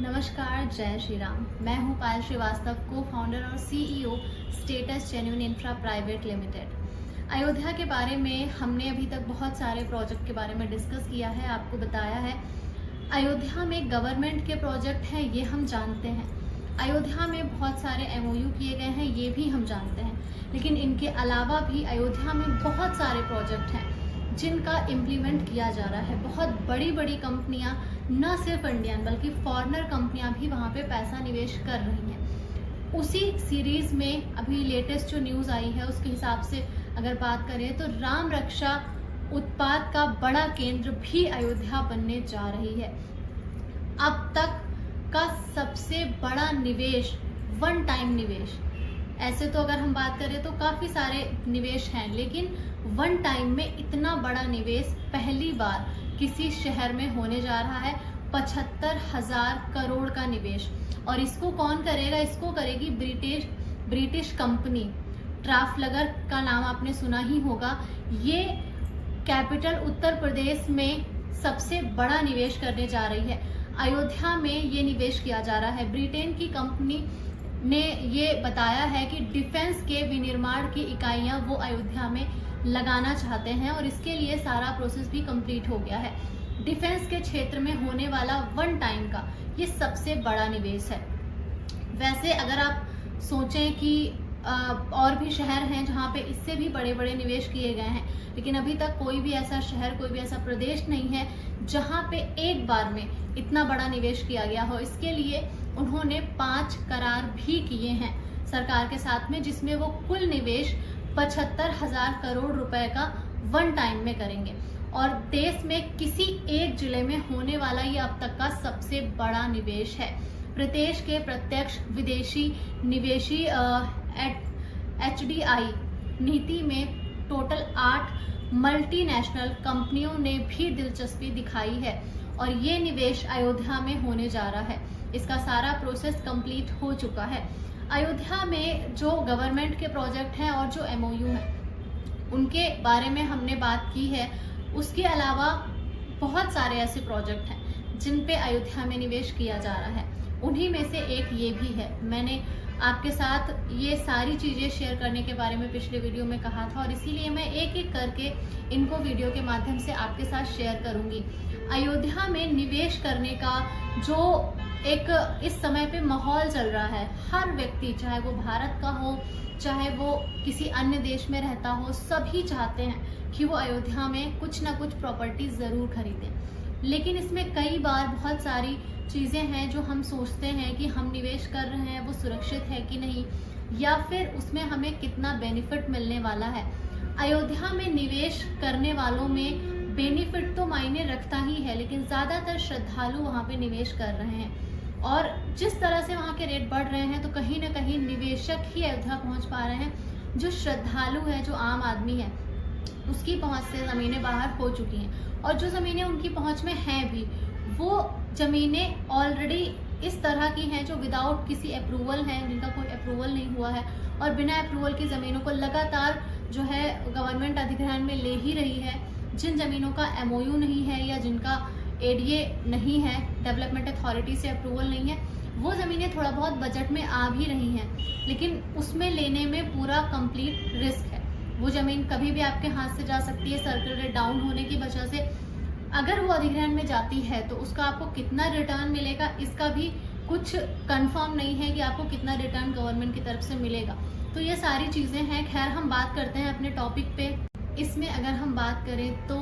नमस्कार, जय श्री राम। मैं हूं पायल श्रीवास्तव, को फाउंडर और CEO status genuine infra private limited. Ayodhya के बारे में हमने अभी तक बहुत सारे प्रोजेक्ट के बारे में डिस्कस किया है, आपको बताया है। अयोध्या में गवर्नमेंट के प्रोजेक्ट हैं, ये हम जानते हैं। अयोध्या में बहुत सारे एमओयू किए गए हैं, ये भी हम जानते हैं। लेकिन इनके अलावा भी अयोध्या में बहुत सारे प्रोजेक्ट हैं जिनका इम्प्लीमेंट किया जा रहा है। बहुत बड़ी बड़ी कंपनियां, न सिर्फ इंडियन बल्कि फॉरेनर कंपनियां भी वहां पे पैसा निवेश कर रही हैं। उसी सीरीज में अभी लेटेस्ट जो न्यूज़ आई है उसके हिसाब से अगर बात करें तो राम रक्षा उत्पाद का बड़ा केंद्र भी अयोध्या बनने जा रही है। अब तक का सबसे बड़ा निवेश, वन टाइम निवेश। ऐसे तो अगर हम बात करें तो काफी सारे निवेश हैं, लेकिन वन टाइम में इतना बड़ा निवेश पहली बार किसी शहर में होने जा रहा है। 75,000 करोड़ का निवेश। और इसको कौन करेगा? इसको करेगी ब्रिटिश कंपनी। ट्राफलगर का नाम आपने सुना ही होगा। ये कैपिटल उत्तर प्रदेश में सबसे बड़ा निवेश करने जा रही है। अयोध्या में ये निवेश किया जा रहा है। ब्रिटेन की कंपनी ने ये बताया है कि डिफेंस के विनिर्माण की इकाइयां वो अयोध्या में लगाना चाहते हैं और इसके लिए सारा प्रोसेस भी कंप्लीट हो गया है। डिफेंस के क्षेत्र में होने वाला वन टाइम का ये सबसे बड़ा निवेश है। वैसे अगर आप सोचें कि और भी शहर हैं जहाँ पे इससे भी बड़े बड़े निवेश किए गए हैं, लेकिन अभी तक कोई भी ऐसा शहर, कोई भी ऐसा प्रदेश नहीं है जहाँ पे एक बार में इतना बड़ा निवेश किया गया हो। इसके लिए उन्होंने 5 करार भी किए हैं सरकार के साथ में, जिसमें वो कुल निवेश 75,000 करोड़ रुपए का वन टाइम में करेंगे। और देश में किसी एक जिले में होने वाला ये अब तक का सबसे बड़ा निवेश है। प्रदेश के प्रत्यक्ष विदेशी निवेशी HDI नीति में टोटल 8 मल्टीनेशनल कंपनियों ने भी दिलचस्पी दिखाई है और ये निवेश अयोध्या में होने जा रहा है। इसका सारा प्रोसेस कंप्लीट हो चुका है। अयोध्या में जो गवर्नमेंट के प्रोजेक्ट हैं और जो एमओयू हैं उनके बारे में हमने बात की है। उसके अलावा बहुत सारे ऐसे प्रोजेक्ट हैं जिन पे अयोध्या में निवेश किया जा रहा है। उन्हीं में से एक ये भी है। मैंने आपके साथ ये सारी चीजें शेयर करने के बारे में पिछले वीडियो में कहा था और इसीलिए मैं एक एक करके इनको वीडियो के माध्यम से आपके साथ शेयर करूंगी। अयोध्या में निवेश करने का जो एक इस समय पे माहौल चल रहा है, हर व्यक्ति, चाहे वो भारत का हो चाहे वो किसी अन्य देश में रहता हो, सभी चाहते हैं कि वो अयोध्या में कुछ ना कुछ प्रॉपर्टी जरूर खरीदें। लेकिन इसमें कई बार बहुत सारी चीजें हैं जो हम सोचते हैं कि हम निवेश कर रहे हैं वो सुरक्षित है कि नहीं, या फिर उसमें हमें कितना बेनिफिट मिलने वाला है। अयोध्या में निवेश करने वालों में बेनिफिट तो मायने रखता ही है, लेकिन ज्यादातर श्रद्धालु वहां पे निवेश कर रहे हैं और जिस तरह से वहां के रेट बढ़ रहे हैं तो कहीं ना कहीं निवेशक ही अयोध्या पहुंच पा रहे हैं। जो श्रद्धालु है, जो आम आदमी है, उसकी पहुंच से जमीनें बाहर हो चुकी हैं और जो जमीनें उनकी पहुंच में हैं भी, वो जमीनें ऑलरेडी इस तरह की हैं जो विदाउट किसी अप्रूवल हैं, जिनका कोई अप्रूवल नहीं हुआ है और बिना अप्रूवल की जमीनों को लगातार जो है गवर्नमेंट अधिग्रहण में ले ही रही है। जिन जमीनों का एमओयू नहीं है या जिनका एडीए नहीं है, डेवलपमेंट अथॉरिटी से अप्रूवल नहीं है, वो जमीनें थोड़ा बहुत बजट में आ भी रही हैं, लेकिन उसमें लेने में पूरा कंप्लीट रिस्क है। वो जमीन कभी भी आपके हाथ से जा सकती है सर्कुलर रेट डाउन होने की वजह से। अगर वो अधिग्रहण में जाती है तो उसका आपको कितना रिटर्न मिलेगा, इसका भी कुछ कंफर्म नहीं है कि आपको कितना रिटर्न गवर्नमेंट की तरफ से मिलेगा। तो ये सारी चीजें हैं। खैर, हम बात करते हैं अपने टॉपिक पे। इसमें अगर हम बात करें तो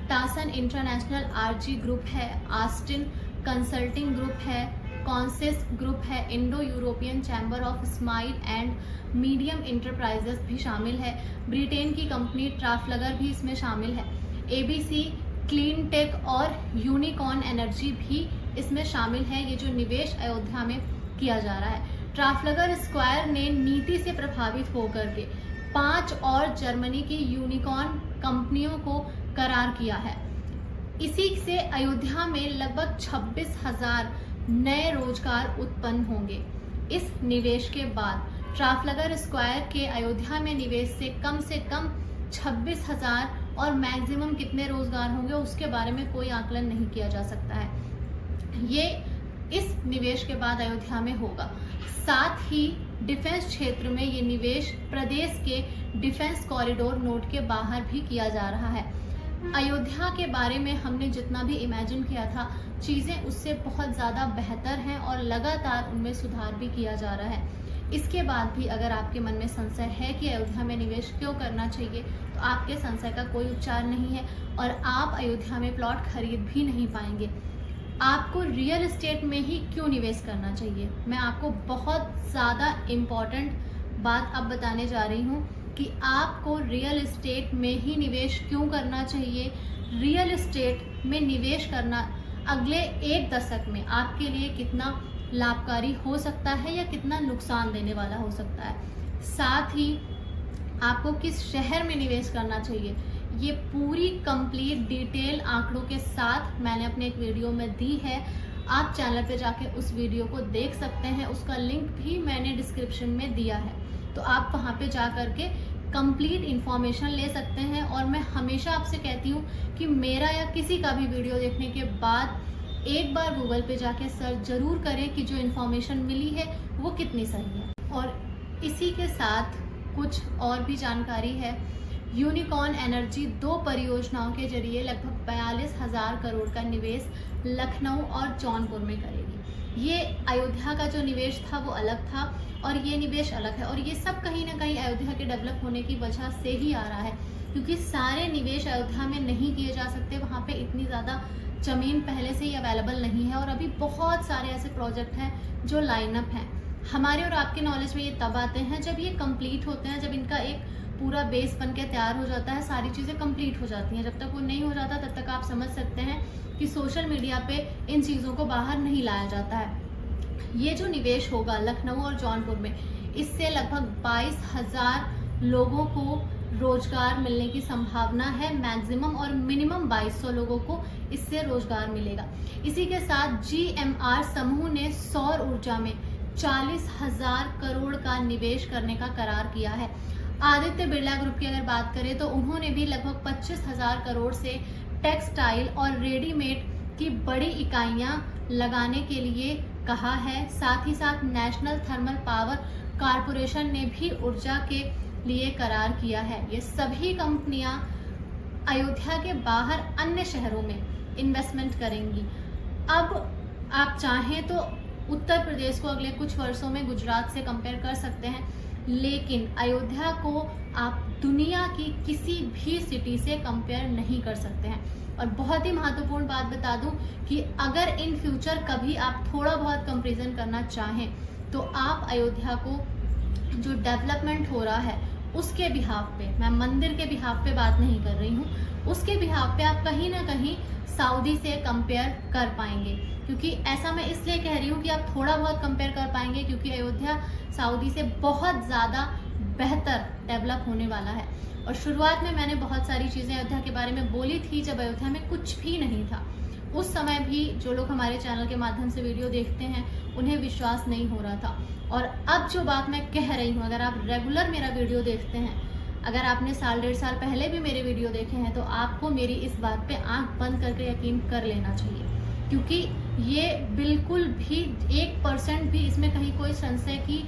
टासन इंटरनेशनल आरजी ग्रुप है, आस्टिन कंसल्टिंग ग्रुप है, कॉन्सेस ग्रुप है, Indo European chamber of small and medium enterprises भी शामिल है, ब्रिटेन की कंपनी ट्राफलगर भी इसमें शामिल है, एबीसी क्लीन टेक और यूनिकॉर्न एनर्जी भी इसमें शामिल है। ये जो निवेश अयोध्या में किया जा रहा है, ट्राफलगर स्क्वायर ने नीति से प्रभावित होकर के 5 और जर्मनी की यूनिकॉर्न कंपनियों को करार किया है। इसी से अयोध्या में लगभग 26,000 नए रोजगार उत्पन्न होंगे। इस निवेश के बाद ट्राफलगर स्क्वायर के अयोध्या में निवेश से कम 26,000 और मैक्सिमम कितने रोजगार होंगे उसके बारे में कोई आकलन नहीं किया जा सकता है। ये इस निवेश के बाद अयोध्या में होगा। साथ ही डिफेंस क्षेत्र में ये निवेश प्रदेश के डिफेंस कॉरिडोर नोड के बाहर भी किया जा रहा है। अयोध्या के बारे में हमने जितना भी इमेजिन किया था, चीजें उससे बहुत ज्यादा बेहतर हैं और लगातार उनमें सुधार भी किया जा रहा है। इसके बाद भी अगर आपके मन में संशय है कि अयोध्या में निवेश क्यों करना चाहिए, तो आपके संशय का कोई उपचार नहीं है और आप अयोध्या में प्लॉट खरीद भी नहीं पाएंगे। आपको रियल एस्टेट में ही क्यों निवेश करना चाहिए, मैं आपको बहुत ज़्यादा इम्पॉर्टेंट बात अब बताने जा रही हूँ कि आपको रियल एस्टेट में ही निवेश क्यों करना चाहिए। रियल एस्टेट में निवेश करना अगले 1 दशक में आपके लिए कितना लाभकारी हो सकता है या कितना नुकसान देने वाला हो सकता है। साथ ही आपको किस शहर में निवेश करना चाहिए, ये पूरी कंप्लीट डिटेल आंकड़ों के साथ मैंने अपने एक वीडियो में दी है। आप चैनल पे जाके उस वीडियो को देख सकते हैं, उसका लिंक भी मैंने डिस्क्रिप्शन में दिया है, तो आप वहाँ पे जा करके कंप्लीट इन्फॉर्मेशन ले सकते हैं। और मैं हमेशा आपसे कहती हूँ कि मेरा या किसी का भी वीडियो देखने के बाद एक बार गूगल पे जाके सर्च जरूर करें कि जो इन्फॉर्मेशन मिली है वो कितनी सही है। और इसी के साथ कुछ और भी जानकारी है। यूनिकॉर्न एनर्जी 2 परियोजनाओं के जरिए लगभग 42,000 करोड़ का निवेश लखनऊ और जौनपुर में करेगी। ये अयोध्या का जो निवेश था वो अलग था और ये निवेश अलग है, और ये सब कहीं ना कहीं अयोध्या के डेवलप होने की वजह से ही आ रहा है, क्योंकि सारे निवेश अयोध्या में नहीं किए जा सकते। वहाँ पे इतनी ज़्यादा जमीन पहले से ही अवेलेबल नहीं है और अभी बहुत सारे ऐसे प्रोजेक्ट हैं जो लाइनअप हैं। हमारे और आपके नॉलेज में ये तब आते हैं जब ये कंप्लीट होते हैं, जब इनका एक पूरा बेस बन के तैयार हो जाता है, सारी चीज़ें कंप्लीट हो जाती हैं। जब तक वो नहीं हो जाता तब तक आप समझ सकते हैं कि सोशल मीडिया पे इन चीज़ों को बाहर नहीं लाया जाता है। ये जो निवेश होगा लखनऊ और जौनपुर में, इससे लगभग 22,000 लोगों को रोजगार मिलने की संभावना है मैक्सिमम, और मिनिमम 2200 लोगों को इससे रोजगार मिलेगा। इसी के साथ GMR समूह ने सौर ऊर्जा में 40,000 करोड़ का निवेश करने का करार किया है। आदित्य बिरला ग्रुप की अगर बात करें तो उन्होंने भी लगभग 25,000 करोड़ से टेक्सटाइल और रेडीमेड की बड़ी इकाइयां लगाने के लिए कहा है। साथ ही साथ नेशनल थर्मल पावर कारपोरेशन ने भी ऊर्जा के लिए करार किया है। ये सभी कंपनियां अयोध्या के बाहर अन्य शहरों में इन्वेस्टमेंट करेंगी। अब आप चाहें तो उत्तर प्रदेश को अगले कुछ वर्षों में गुजरात से कंपेयर कर सकते हैं, लेकिन अयोध्या को आप दुनिया की किसी भी सिटी से कंपेयर नहीं कर सकते हैं। और बहुत ही महत्वपूर्ण बात बता दूं कि अगर इन फ्यूचर कभी आप थोड़ा बहुत कंपैरिजन करना चाहें तो आप अयोध्या को जो डेवलपमेंट हो रहा है उसके बिहाफ पे, मैं मंदिर के बिहाफ पे बात नहीं कर रही हूँ, उसके बिहाफ पे आप कहीं ना कहीं सऊदी से कंपेयर कर पाएंगे। क्योंकि ऐसा मैं इसलिए कह रही हूँ कि आप थोड़ा बहुत कंपेयर कर पाएंगे, क्योंकि अयोध्या सऊदी से बहुत ज़्यादा बेहतर डेवलप होने वाला है। और शुरुआत में मैंने बहुत सारी चीज़ें अयोध्या के बारे में बोली थी जब अयोध्या में कुछ भी नहीं था। उस समय भी जो लोग हमारे चैनल के माध्यम से वीडियो देखते हैं उन्हें विश्वास नहीं हो रहा था। और अब जो बात मैं कह रही हूँ, अगर आप रेगुलर मेरा वीडियो देखते हैं, अगर आपने 1.5 साल पहले भी मेरे वीडियो देखे हैं, तो आपको मेरी इस बात पे आंख बंद करके यकीन कर लेना चाहिए, क्योंकि ये बिल्कुल भी 1% भी इसमें कहीं कोई संशय की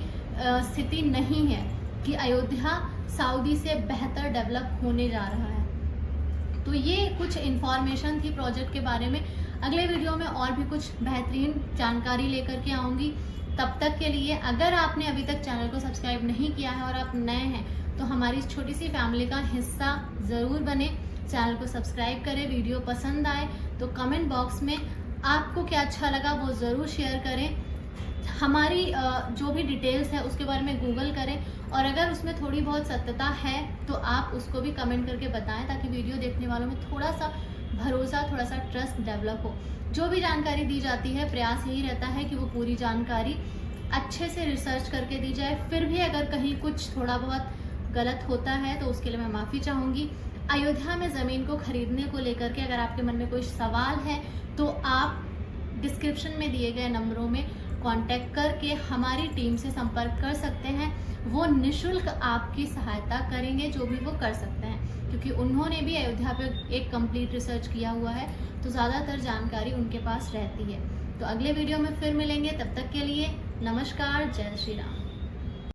स्थिति नहीं है कि अयोध्या सऊदी से बेहतर डेवलप होने जा रहा है। तो ये कुछ इन्फॉर्मेशन थी प्रोजेक्ट के बारे में। अगले वीडियो में और भी कुछ बेहतरीन जानकारी लेकर के आऊँगी। तब तक के लिए अगर आपने अभी तक चैनल को सब्सक्राइब नहीं किया है और आप नए हैं तो हमारी इस छोटी सी फैमिली का हिस्सा ज़रूर बने। चैनल को सब्सक्राइब करें। वीडियो पसंद आए तो कमेंट बॉक्स में आपको क्या अच्छा लगा वो ज़रूर शेयर करें। हमारी जो भी डिटेल्स है उसके बारे में गूगल करें, और अगर उसमें थोड़ी बहुत सत्यता है तो आप उसको भी कमेंट करके बताएं, ताकि वीडियो देखने वालों में थोड़ा सा भरोसा, थोड़ा सा ट्रस्ट डेवलप हो। जो भी जानकारी दी जाती है प्रयास यही रहता है कि वो पूरी जानकारी अच्छे से रिसर्च करके दी जाए। फिर भी अगर कहीं कुछ थोड़ा बहुत गलत होता है तो उसके लिए मैं माफ़ी चाहूँगी। अयोध्या में ज़मीन को खरीदने को लेकर के अगर आपके मन में कोई सवाल है तो आप डिस्क्रिप्शन में दिए गए नंबरों में कांटेक्ट करके हमारी टीम से संपर्क कर सकते हैं। वो निःशुल्क आपकी सहायता करेंगे, जो भी वो कर सकते हैं, क्योंकि उन्होंने भी अयोध्या पे एक कंप्लीट रिसर्च किया हुआ है, तो ज़्यादातर जानकारी उनके पास रहती है। तो अगले वीडियो में फिर मिलेंगे, तब तक के लिए नमस्कार, जय श्री राम।